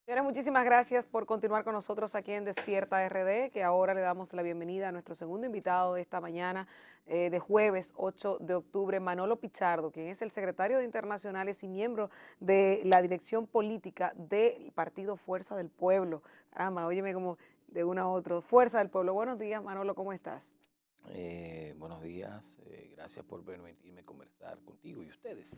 Señores, muchísimas gracias por continuar con nosotros aquí en Despierta RD, que ahora le damos la bienvenida a nuestro segundo invitado de esta mañana de jueves 8 de octubre, Manolo Pichardo, quien es el secretario de Internacionales y miembro de la dirección política del Partido Fuerza del Pueblo. Caramba, óyeme como de uno a otro. Fuerza del Pueblo. Buenos días, Manolo, ¿cómo estás? Buenos días, gracias por permitirme conversar contigo y ustedes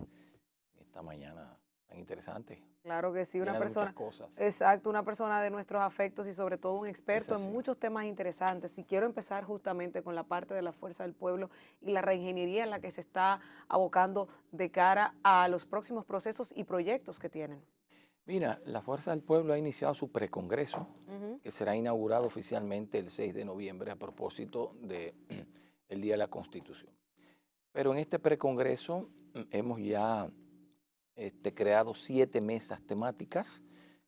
esta mañana tan interesante, Claro que sí, una llena de muchas persona, cosas. exacto, una persona de nuestros afectos y sobre todo un Es experto en así. muchos temas interesantes. Y quiero empezar justamente con la parte de la fuerza del pueblo y la reingeniería en la que se está abocando de cara a los próximos procesos y proyectos que tienen. Mira, la Fuerza del Pueblo ha iniciado su precongreso, Ujú. que será inaugurado oficialmente el 6 de noviembre a propósito de el Día de la Constitución. Pero en este precongreso hemos ya creado 7 mesas temáticas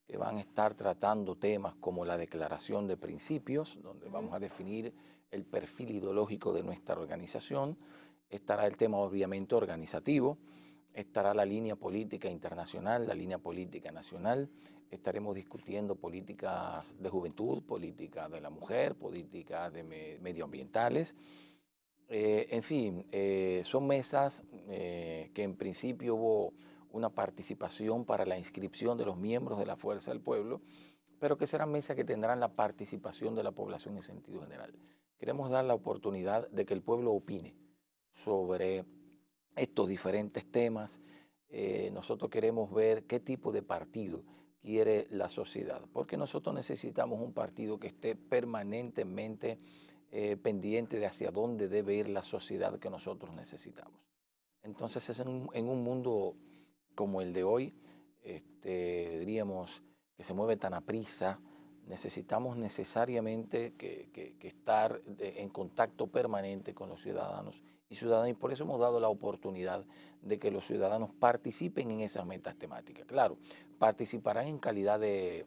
que van a estar tratando temas como la declaración de principios, donde Ujú. vamos a definir el perfil ideológico de nuestra organización. Estará el tema obviamente organizativo, estará la línea política internacional, la línea política nacional. Estaremos discutiendo políticas de juventud, políticas de la mujer, políticas de medioambientales. En fin, son mesas que en principio hubo una participación para la inscripción de los miembros de la Fuerza del Pueblo, pero que serán mesas que tendrán la participación de la población en sentido general. Queremos dar la oportunidad de que el pueblo opine sobre estos diferentes temas. Nosotros queremos ver qué tipo de partido quiere la sociedad, porque nosotros necesitamos un partido que esté permanentemente pendiente de hacia dónde debe ir la sociedad que nosotros necesitamos. Entonces es en un mundo como el de hoy, diríamos, que se mueve tan aprisa, necesitamos necesariamente que estar en contacto permanente con los ciudadanos y ciudadanas, y por eso hemos dado la oportunidad de que los ciudadanos participen en esas metas temáticas. Claro, participarán en calidad de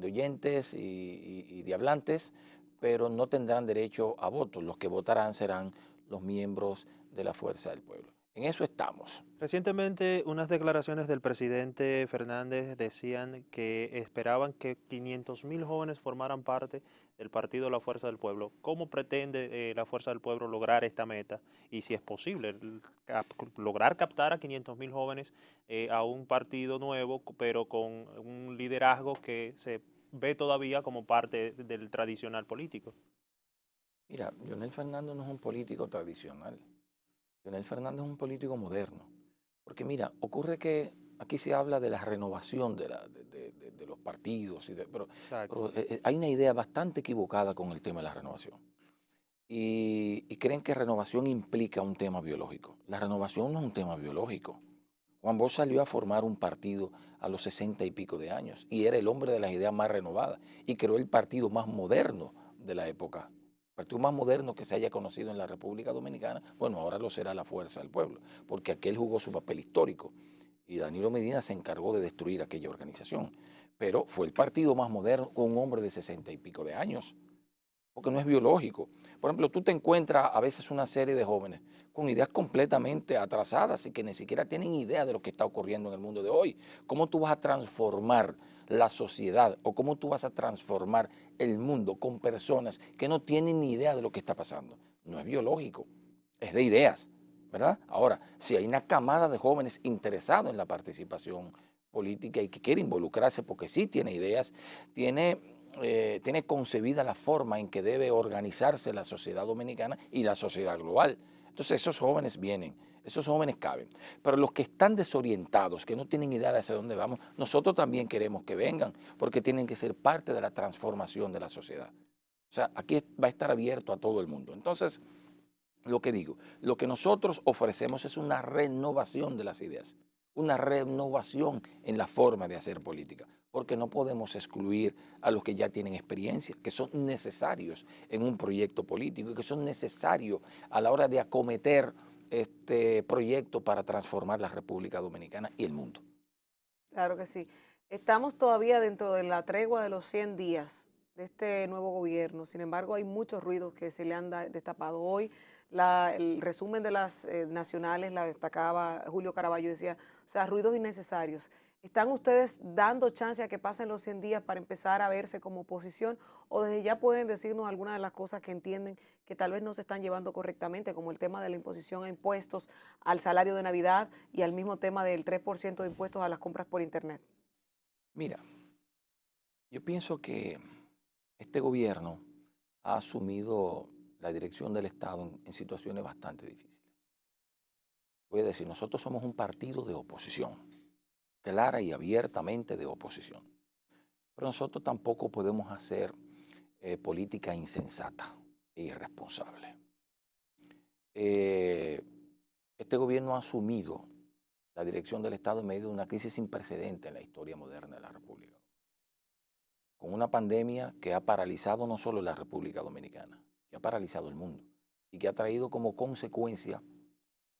oyentes y de hablantes, pero no tendrán derecho a voto. Los que votarán serán los miembros de la Fuerza del Pueblo. En eso estamos. Recientemente, unas declaraciones del presidente Fernández decían que esperaban que 500.000 jóvenes formaran parte del partido La Fuerza del Pueblo. ¿Cómo pretende la Fuerza del Pueblo lograr esta meta? Y si es posible lograr captar a 500.000 jóvenes a un partido nuevo, pero con un liderazgo que se ve todavía como parte del tradicional político. Mira, Leonel Fernández no es un político tradicional. Leonel Fernández es un político moderno. Porque mira, ocurre que aquí se habla de la renovación de los partidos, pero Exacto. hay una idea bastante equivocada con el tema de la renovación. Y creen que renovación implica un tema biológico. La renovación no es un tema biológico. Juan Bosch salió a formar un partido a los 60 y pico de años y era el hombre de las ideas más renovadas y creó el partido más moderno de la época. El partido más moderno que se haya conocido en la República Dominicana, bueno, ahora lo será la Fuerza del Pueblo, porque aquel jugó su papel histórico y Danilo Medina se encargó de destruir aquella organización. Pero fue el partido más moderno con un hombre de 60 y pico de años, porque no es biológico. Por ejemplo, tú te encuentras a veces una serie de jóvenes con ideas completamente atrasadas y que ni siquiera tienen idea de lo que está ocurriendo en el mundo de hoy. ¿Cómo tú vas a transformar la sociedad o cómo tú vas a transformar el mundo con personas que no tienen ni idea de lo que está pasando? No es biológico, es de ideas, ¿verdad? Ahora, si hay una camada de jóvenes interesados en la participación política y que quiere involucrarse porque sí tiene ideas, tiene concebida la forma en que debe organizarse la sociedad dominicana y la sociedad global. Entonces esos jóvenes vienen, esos jóvenes caben. Pero los que están desorientados, que no tienen idea de hacia dónde vamos, nosotros también queremos que vengan, porque tienen que ser parte de la transformación de la sociedad. O sea, aquí va a estar abierto a todo el mundo. Entonces, lo que digo, lo que nosotros ofrecemos es una renovación de las ideas, una renovación en la forma de hacer política, porque no podemos excluir a los que ya tienen experiencia, que son necesarios en un proyecto político y que son necesarios a la hora de acometer este proyecto para transformar la República Dominicana y el mundo. Claro que sí. Estamos todavía dentro de la tregua de los 100 días de este nuevo gobierno. Sin embargo, hay muchos ruidos que se le han destapado hoy. El resumen de las nacionales la destacaba Julio Caraballo, decía, o sea, ruidos innecesarios. ¿Están ustedes dando chance a que pasen los 100 días para empezar a verse como oposición o desde ya pueden decirnos algunas de las cosas que entienden que tal vez no se están llevando correctamente, como el tema de la imposición a impuestos al salario de Navidad y al mismo tema del 3% de impuestos a las compras por Internet? Mira, yo pienso que este gobierno ha asumido la dirección del Estado en situaciones bastante difíciles. Voy a decir, nosotros somos un partido de oposición, clara y abiertamente de oposición. Pero nosotros tampoco podemos hacer política insensata e irresponsable. Este gobierno ha asumido la dirección del Estado en medio de una crisis sin precedentes en la historia moderna de la República, con una pandemia que ha paralizado no solo la República Dominicana, que ha paralizado el mundo y que ha traído como consecuencia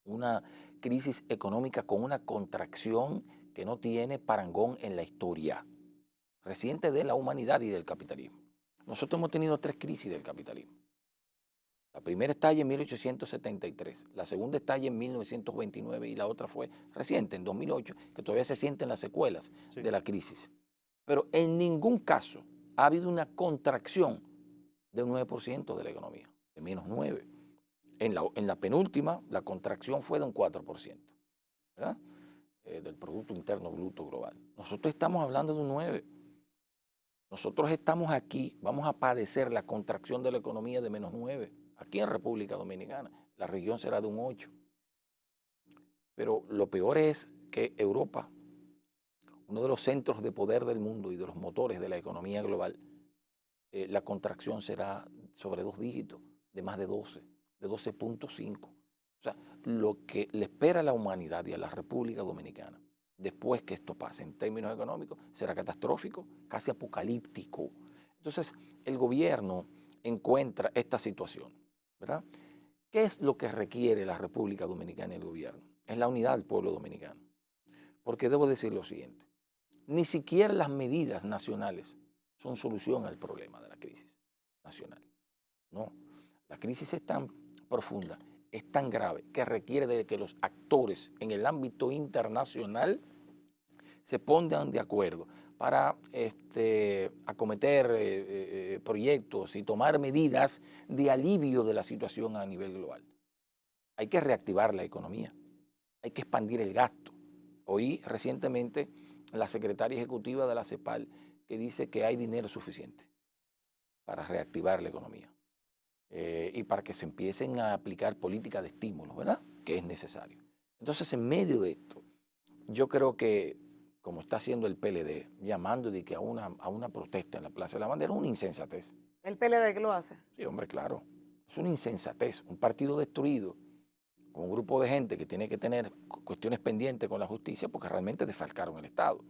una crisis económica con una contracción que no tiene parangón en la historia reciente de la humanidad y del capitalismo. Nosotros hemos tenido 3 crisis del capitalismo. La primera estalla en 1873, la segunda estalla en 1929 y la otra fue reciente, en 2008, que todavía se sienten las secuelas de la crisis. Pero en ningún caso ha habido una contracción de un 9% de la economía, de menos 9%. En la penúltima, la contracción fue de un 4%, ¿verdad? Del Producto Interno Bruto Global. Nosotros estamos hablando de un 9%. Nosotros estamos aquí, vamos a padecer la contracción de la economía de menos 9%, aquí en República Dominicana. La región será de un 8%. Pero lo peor es que Europa, uno de los centros de poder del mundo y de los motores de la economía global, la contracción será sobre 2 dígitos, de más de 12, de 12.5. O sea, lo que le espera a la humanidad y a la República Dominicana después que esto pase en términos económicos será catastrófico, casi apocalíptico. Entonces, el gobierno encuentra esta situación, ¿verdad? ¿Qué es lo que requiere la República Dominicana y el gobierno? Es la unidad del pueblo dominicano. Porque debo decir lo siguiente, ni siquiera las medidas nacionales son solución al problema de la crisis nacional. No, la crisis es tan profunda, es tan grave, que requiere de que los actores en el ámbito internacional se pongan de acuerdo para acometer proyectos y tomar medidas de alivio de la situación a nivel global. Hay que reactivar la economía, hay que expandir el gasto. Oí recientemente la secretaria ejecutiva de la CEPAL que dice que hay dinero suficiente para reactivar la economía y para que se empiecen a aplicar políticas de estímulo, ¿verdad? Que es necesario. Entonces, en medio de esto, yo creo que, como está haciendo el PLD, llamando de que a una protesta en la Plaza de la Bandera, es una insensatez. ¿El PLD qué lo hace? Sí, hombre, claro. Es una insensatez. Un partido destruido, con un grupo de gente que tiene que tener cuestiones pendientes con la justicia porque realmente desfalcaron el Estado,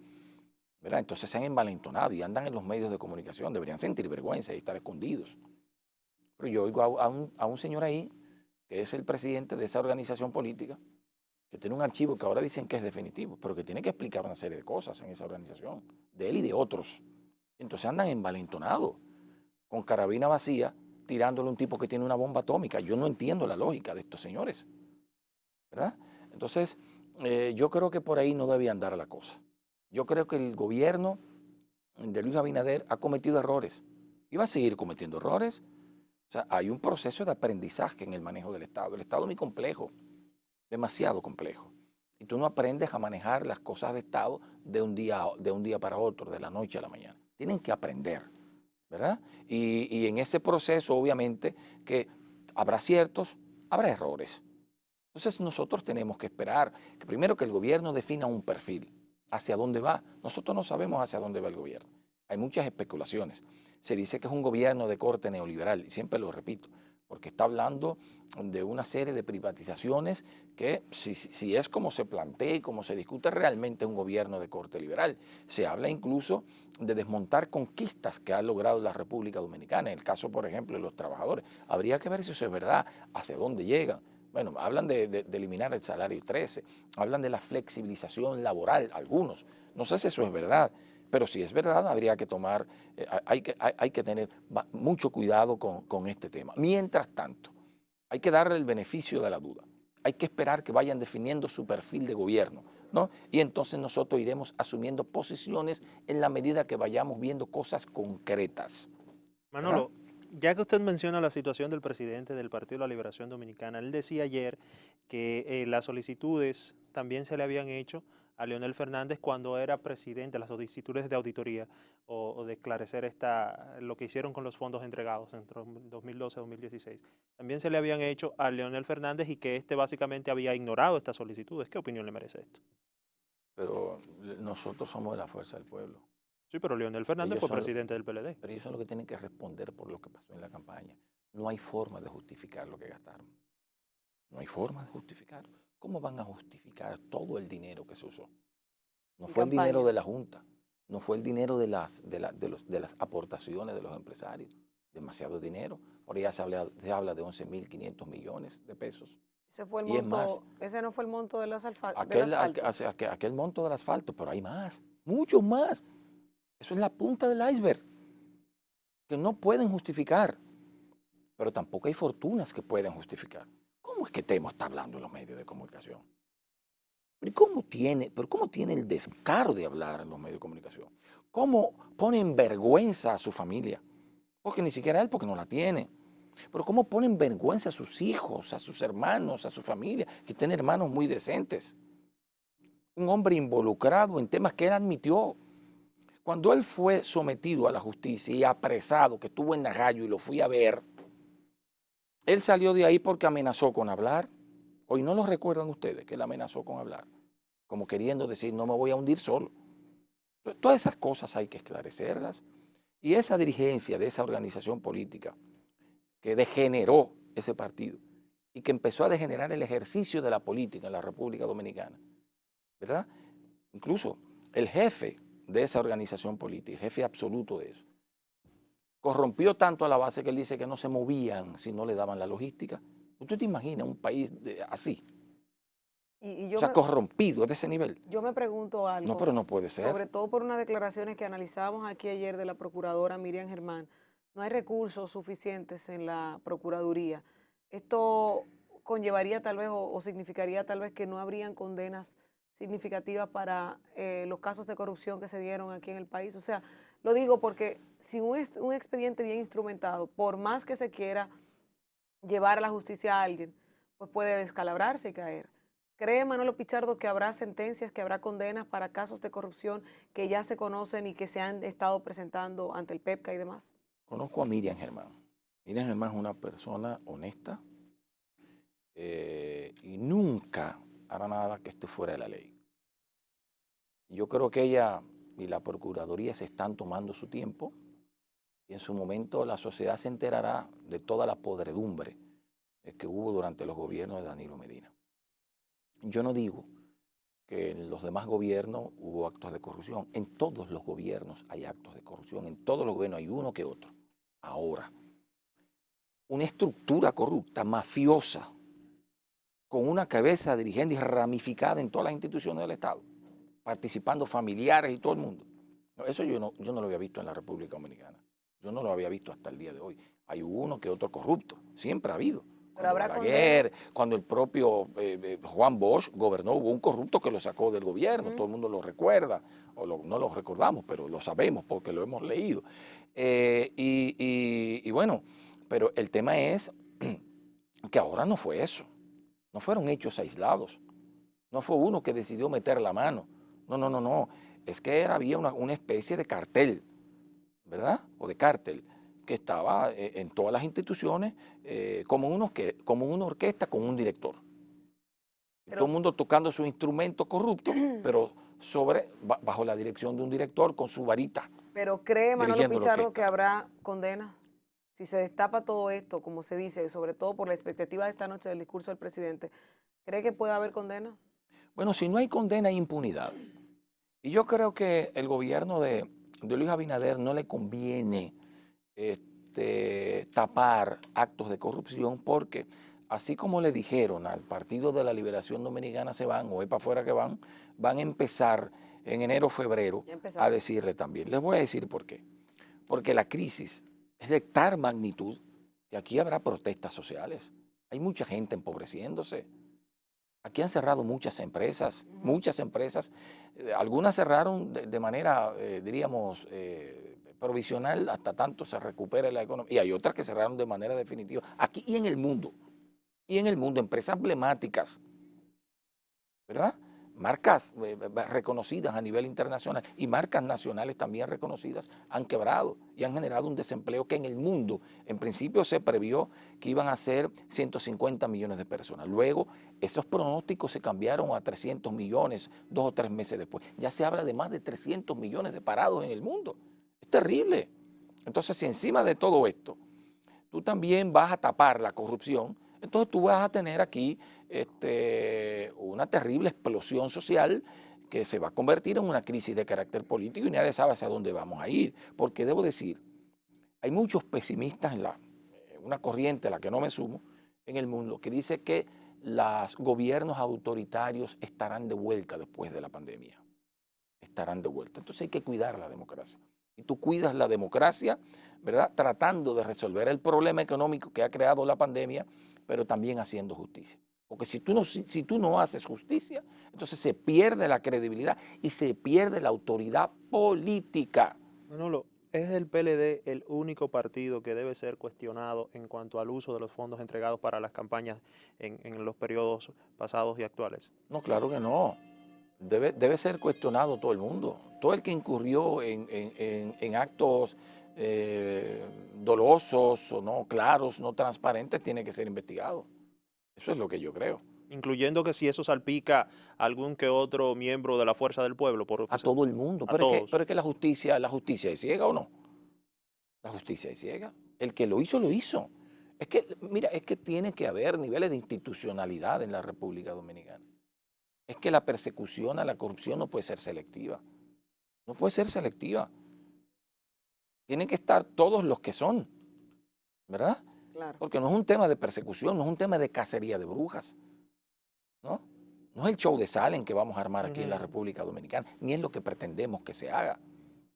¿verdad? Entonces se han envalentonado y andan en los medios de comunicación. Deberían sentir vergüenza y estar escondidos. Pero yo oigo a un señor ahí, que es el presidente de esa organización política, que tiene un archivo que ahora dicen que es definitivo, pero que tiene que explicar una serie de cosas en esa organización, de él y de otros. Entonces andan envalentonados, con carabina vacía, tirándole a un tipo que tiene una bomba atómica. Yo no entiendo la lógica de estos señores, ¿verdad? Entonces, yo creo que por ahí no debía andar la cosa. Yo creo que el gobierno de Luis Abinader ha cometido errores y va a seguir cometiendo errores. O sea, hay un proceso de aprendizaje en el manejo del Estado. El Estado es muy complejo, demasiado complejo. Y tú no aprendes a manejar las cosas de Estado de un día para otro, de la noche a la mañana. Tienen que aprender, ¿verdad? Y en ese proceso, obviamente, que habrá aciertos, habrá errores. Entonces nosotros tenemos que esperar que primero que el gobierno defina un perfil, hacia dónde va. Nosotros no sabemos hacia dónde va el gobierno. Hay muchas especulaciones. Se dice que es un gobierno de corte neoliberal, y siempre lo repito, porque está hablando de una serie de privatizaciones que, si es como se plantea y como se discute, realmente es un gobierno de corte liberal. Se habla incluso de desmontar conquistas que ha logrado la República Dominicana, en el caso, por ejemplo, de los trabajadores. Habría que ver si eso es verdad, hacia dónde llegan. Bueno, hablan de eliminar el salario 13, hablan de la flexibilización laboral, algunos. No sé si eso es verdad. Pero si es verdad, habría que tomar, hay que tener mucho cuidado con este tema. Mientras tanto, hay que darle el beneficio de la duda. Hay que esperar que vayan definiendo su perfil de gobierno. ¿no? Y entonces nosotros iremos asumiendo posiciones en la medida que vayamos viendo cosas concretas, ¿verdad? Manolo, ya que usted menciona la situación del presidente del Partido de la Liberación Dominicana, él decía ayer que las solicitudes también se le habían hecho a Leonel Fernández cuando era presidente, las solicitudes de auditoría o de esclarecer lo que hicieron con los fondos entregados entre 2012 y 2016. También se le habían hecho a Leonel Fernández y que este básicamente había ignorado estas solicitudes. ¿Qué opinión le merece esto? Pero nosotros somos de la fuerza del pueblo. Sí, pero Leonel Fernández Ellos fue son, presidente del PLD. pero ellos son los que tienen que responder por lo que pasó en la campaña. No hay forma de justificar lo que gastaron. No hay forma de justificarlo. ¿Cómo van a justificar todo el dinero que se usó? No En fue el dinero campaña. de la Junta, no fue el dinero de las aportaciones de los empresarios. Demasiado dinero. Ahora ya se habla de 11.500 millones de pesos. Ese fue el Y es más, monto, ese no fue el monto del aquel, asfalto. aquel monto del asfalto, pero hay más, mucho más. Eso es la punta del iceberg, que no pueden justificar, pero tampoco hay fortunas que pueden justificar. ¿Cómo es que Temo está hablando en los medios de comunicación? ¿Pero cómo tiene el descaro de hablar en los medios de comunicación? ¿Cómo pone en vergüenza a su familia? Porque ni siquiera él, porque no la tiene. Pero cómo pone en vergüenza a sus hijos, a sus hermanos, a su familia, que tiene hermanos muy decentes. Un hombre involucrado en temas que él admitió. Cuando él fue sometido a la justicia y apresado, que estuvo en Najayo y lo fui a ver, él salió de ahí porque amenazó con hablar. Hoy no lo recuerdan ustedes que él amenazó con hablar, como queriendo decir, no me voy a hundir solo. Todas esas cosas hay que esclarecerlas. Y esa dirigencia de esa organización política que degeneró ese partido y que empezó a degenerar el ejercicio de la política en la República Dominicana, ¿verdad? Incluso el jefe de esa organización política, el jefe absoluto de eso, corrompió tanto a la base que él dice que no se movían si no le daban la logística. ¿Usted te imagina un país así? Y O sea, corrompido de ese nivel. yo me pregunto No, algo, pero no puede ser. sobre todo por unas declaraciones que analizamos aquí ayer de la procuradora Miriam Germán. No hay recursos suficientes en la Procuraduría. Esto conllevaría tal vez o significaría tal vez que no habrían condenas significativas para los casos de corrupción que se dieron aquí en el país. O sea, lo digo porque sin un expediente bien instrumentado, por más que se quiera llevar a la justicia a alguien, pues puede descalabrarse y caer. ¿Cree Manolo Pichardo que habrá sentencias, que habrá condenas para casos de corrupción que ya se conocen y que se han estado presentando ante el PEPCA y demás? Conozco a Miriam Germán. Miriam Germán es una persona honesta y nunca hará nada que esté fuera de la ley. Yo creo que ella y la Procuraduría se están tomando su tiempo y en su momento la sociedad se enterará de toda la podredumbre que hubo durante los gobiernos de Danilo Medina. Yo no digo que en los demás gobiernos hubo actos de corrupción. En todos los gobiernos hay actos de corrupción. En todos los gobiernos hay uno que otro. Ahora, una estructura corrupta, mafiosa, con una cabeza dirigente y ramificada en todas las instituciones del Estado, participando familiares y todo el mundo. No, eso yo no lo había visto en la República Dominicana. Yo no lo había visto hasta el día de hoy. Hay uno que otro corrupto, siempre ha habido. Pero habrá Balaguer, cuando el propio Juan Bosch gobernó, hubo un corrupto que lo sacó del gobierno, todo el mundo lo recuerda, no lo recordamos, pero lo sabemos porque lo hemos leído. Y bueno, pero el tema es que ahora no fue eso, no fueron hechos aislados, no fue uno que decidió meter la mano, no, es que había una especie de cartel, ¿verdad? O de cártel que estaba en todas las instituciones como una orquesta con un director. Pero, Todo el mundo tocando su instrumento corrupto, pero bajo la dirección de un director con su varita. pero ¿cree Manolo dirigiendo la Pichardo orquesta. que habrá condenas? Si se destapa todo esto, como se dice, sobre todo por la expectativa de esta noche del discurso del presidente, ¿cree que puede haber condenas? Bueno, si no hay condena, hay impunidad. Y yo creo que el gobierno de Luis Abinader no le conviene tapar actos de corrupción porque así como le dijeron al Partido de la Liberación Dominicana se van o es para afuera que van a empezar en enero o febrero a decirle también. Les voy a decir por qué. Porque la crisis es de tal magnitud que aquí habrá protestas sociales. Hay mucha gente empobreciéndose. Aquí han cerrado muchas Ujú. empresas. Algunas cerraron de manera, diríamos, provisional hasta tanto se recupere la economía. Y hay otras que cerraron de manera definitiva. Aquí y en el mundo, empresas emblemáticas, ¿verdad? Marcas reconocidas a nivel internacional y marcas nacionales también reconocidas han quebrado y han generado un desempleo que en el mundo, en principio se previó que iban a ser 150 millones de personas. Luego, esos pronósticos se cambiaron a 300 millones 2 o 3 meses después. Ya se habla de más de 300 millones de parados en el mundo. Es terrible. Entonces, si encima de todo esto tú también vas a tapar la corrupción, entonces tú vas a tener aquí una terrible explosión social que se va a convertir en una crisis de carácter político y nadie sabe hacia dónde vamos a ir. Porque debo decir, hay muchos pesimistas en una corriente a la que no me sumo en el mundo que dice que los gobiernos autoritarios estarán de vuelta después de la pandemia. Estarán de vuelta. Entonces hay que cuidar la democracia. Y tú cuidas la democracia, ¿verdad? Tratando de resolver el problema económico que ha creado la pandemia, pero también haciendo justicia. Porque si tú no haces justicia, entonces se pierde la credibilidad y se pierde la autoridad política. Manolo, ¿es el PLD el único partido que debe ser cuestionado en cuanto al uso de los fondos entregados para las campañas en los periodos pasados y actuales? No, claro que no. Debe ser cuestionado todo el mundo. Todo el que incurrió en actos dolosos o no claros, no transparentes, tiene que ser investigado. Eso es lo que yo creo. Incluyendo que si eso salpica a algún que otro miembro de la fuerza del pueblo, A todo el mundo. a Pero todos. es que la justicia es ciega o no. La justicia es ciega. El que lo hizo, lo hizo. Es que, mira, es que tiene que haber niveles de institucionalidad en la República Dominicana. Es que la persecución a la corrupción no puede ser selectiva. No puede ser selectiva. Tienen que estar todos los que son, ¿verdad? Claro. Porque no es un tema de persecución, no es un tema de cacería de brujas, ¿no? No es el show de Salem que vamos a armar aquí en la Ujú. República Dominicana, ni es lo que pretendemos que se haga.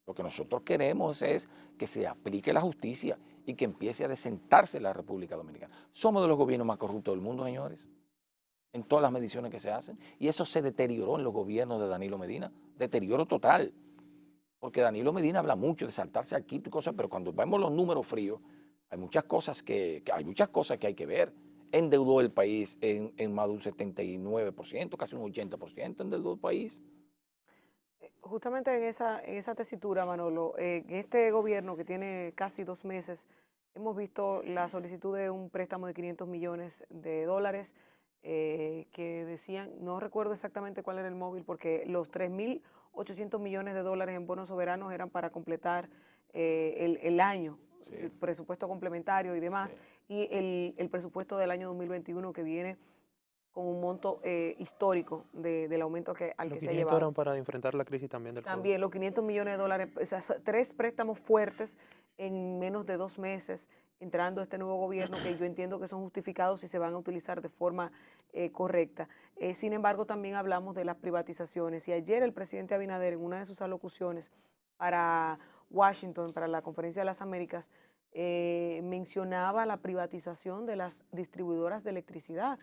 Lo que nosotros queremos es que se aplique la justicia y que empiece a desentarse la República Dominicana. Somos de los gobiernos más corruptos del mundo, señores, en todas las mediciones que se hacen. Y eso se deterioró en los gobiernos de Danilo Medina. Deterioro total. Porque Danilo Medina habla mucho de saltarse aquí y cosas, pero cuando vemos los números fríos, hay muchas cosas que hay que ver. Endeudó el país en más de un 79%, casi un 80% endeudó el país. Justamente en esa tesitura, Manolo, en este gobierno que tiene casi 2 meses, hemos visto la solicitud de un préstamo de 500 millones de dólares que decían, no recuerdo exactamente cuál era el móvil, porque los 3.800 millones de dólares en bonos soberanos eran para completar el año, Sí, el presupuesto complementario y sí. demás, y el presupuesto del año 2021 que viene con un monto histórico del aumento al Los que se ha 500 llevado. eran para enfrentar la crisis también del COVID. También los 500 millones de dólares, o sea, tres préstamos fuertes en menos de 2 meses entrando este nuevo gobierno que yo entiendo que son justificados y se van a utilizar de forma correcta. Sin embargo, también hablamos de las privatizaciones y ayer el presidente Abinader en una de sus alocuciones para Washington, para la Conferencia de las Américas, mencionaba la privatización de las distribuidoras de electricidad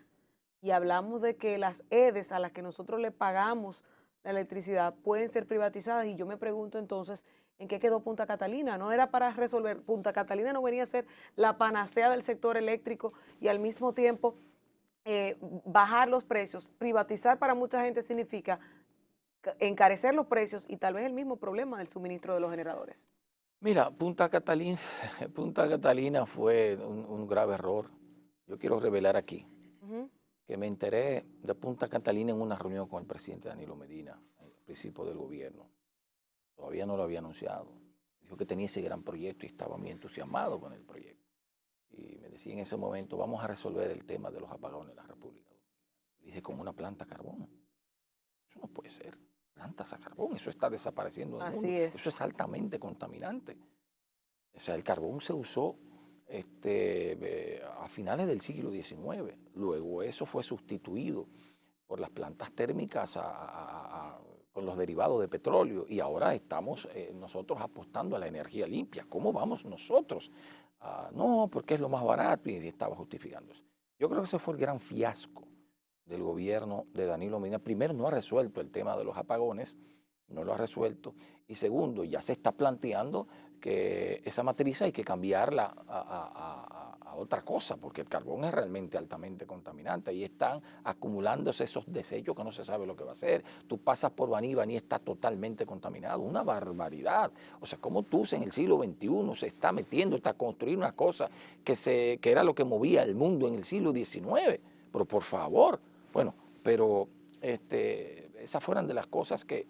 y hablamos de que las EDES a las que nosotros le pagamos la electricidad pueden ser privatizadas y yo me pregunto entonces en qué quedó Punta Catalina. No era para resolver, Punta Catalina no venía a ser la panacea del sector eléctrico y al mismo tiempo bajar los precios. Privatizar para mucha gente significa encarecer los precios y tal vez el mismo problema del suministro de los generadores. Mira, Punta Catalina, Punta Catalina fue un grave error. Yo quiero revelar aquí Ujú. que me enteré de Punta Catalina en una reunión con el presidente Danilo Medina, al principio del gobierno. Todavía no lo había anunciado. Dijo que tenía ese gran proyecto y estaba muy entusiasmado con el proyecto. Y me decía en ese momento, vamos a resolver el tema de los apagones en la República Dominicana. Le dije, con una planta a carbón. Eso no puede ser. Plantas a carbón, eso está desapareciendo del mundo. Así es. Eso es altamente contaminante. O sea, el carbón se usó a finales del siglo XIX. Luego eso fue sustituido por las plantas térmicas con los derivados de petróleo y ahora estamos nosotros apostando a la energía limpia. ¿Cómo vamos nosotros? No, porque es lo más barato y estaba justificando eso. Yo creo que ese fue el gran fiasco del gobierno de Danilo Medina, primero, no ha resuelto el tema de los apagones, no lo ha resuelto, y segundo, ya se está planteando que esa matriz hay que cambiarla a otra cosa, porque el carbón es realmente altamente contaminante y están acumulándose esos desechos que no se sabe lo que va a hacer. Tú pasas por Baní, Baní está totalmente contaminado, una barbaridad. O sea, como tú en el siglo XXI se está metiendo hasta construir una cosa que era lo que movía el mundo en el siglo XIX, pero por favor, bueno, pero esas fueron de las cosas que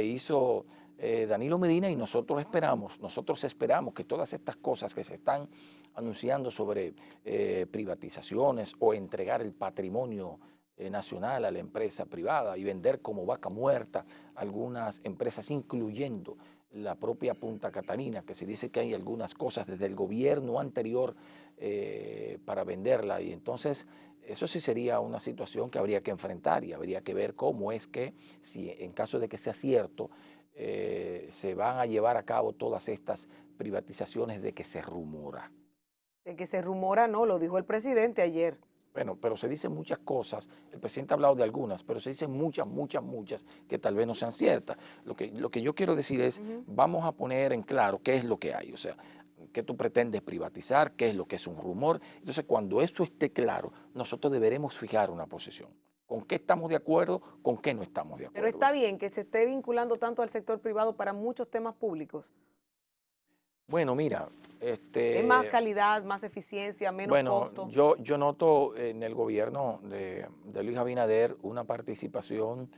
hizo Danilo Medina, y nosotros esperamos que todas estas cosas que se están anunciando sobre privatizaciones o entregar el patrimonio nacional a la empresa privada y vender como vaca muerta algunas empresas, incluyendo la propia Punta Catalina, que se dice que hay algunas cosas desde el gobierno anterior para venderla, y entonces eso sí sería una situación que habría que enfrentar y habría que ver cómo es que, si en caso de que sea cierto, se van a llevar a cabo todas estas privatizaciones de que se rumora. De que se rumora, no, lo dijo el presidente ayer. Bueno, pero se dicen muchas cosas, el presidente ha hablado de algunas, pero se dicen muchas que tal vez no sean ciertas. Lo que yo quiero decir es, vamos a poner en claro qué es lo que hay, o sea, qué tú pretendes privatizar, qué es lo que es un rumor. Entonces, cuando esto esté claro, nosotros deberemos fijar una posición. ¿Con qué estamos de acuerdo? ¿Con qué no estamos de acuerdo? Pero está bien que se esté vinculando tanto al sector privado para muchos temas públicos. Bueno, mira, Es más calidad, más eficiencia, menos costo. Yo noto en el gobierno de Luis Abinader una participación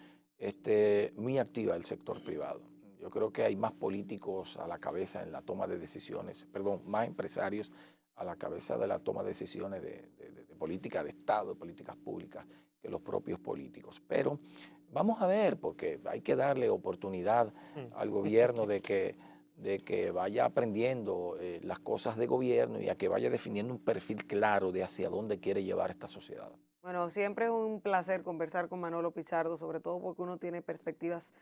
muy activa del sector privado. Yo creo que hay más políticos a la cabeza en la toma de decisiones, perdón, más empresarios a la cabeza de la toma de decisiones de política de Estado, de políticas públicas, que los propios políticos. Pero vamos a ver, porque hay que darle oportunidad al gobierno de que vaya aprendiendo las cosas de gobierno y a que vaya definiendo un perfil claro de hacia dónde quiere llevar esta sociedad. Bueno, siempre es un placer conversar con Manolo Pichardo, sobre todo porque uno tiene perspectivas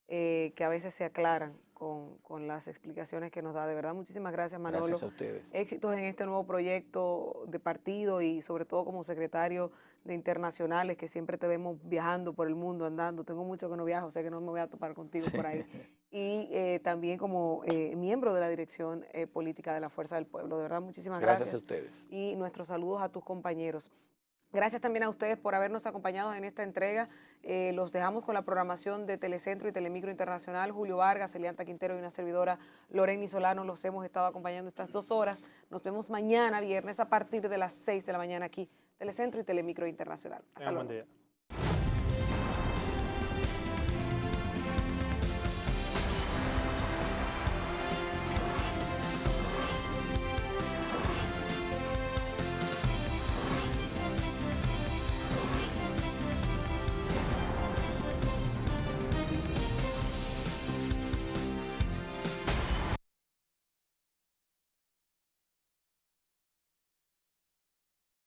que a veces se aclaran con las explicaciones que nos da. De verdad, muchísimas gracias, Manolo. Gracias a ustedes. Éxitos en este nuevo proyecto de partido y sobre todo como secretario de Internacionales, que siempre te vemos viajando por el mundo, andando. Tengo mucho que no viajo, sé que no me voy a topar contigo por ahí. Y también como miembro de la dirección política de la Fuerza del Pueblo. De verdad, muchísimas gracias. Gracias a ustedes. Y nuestros saludos a tus compañeros. Gracias también a ustedes por habernos acompañado en esta entrega. Los dejamos con la programación de Telecentro y Telemicro Internacional. Julio Vargas, Elianta Quintero y una servidora, Loreni Solano, los hemos estado acompañando estas 2 horas. Nos vemos mañana, viernes, a partir de las 6 de la mañana aquí, Telecentro y Telemicro Internacional. Hasta luego. Buen día.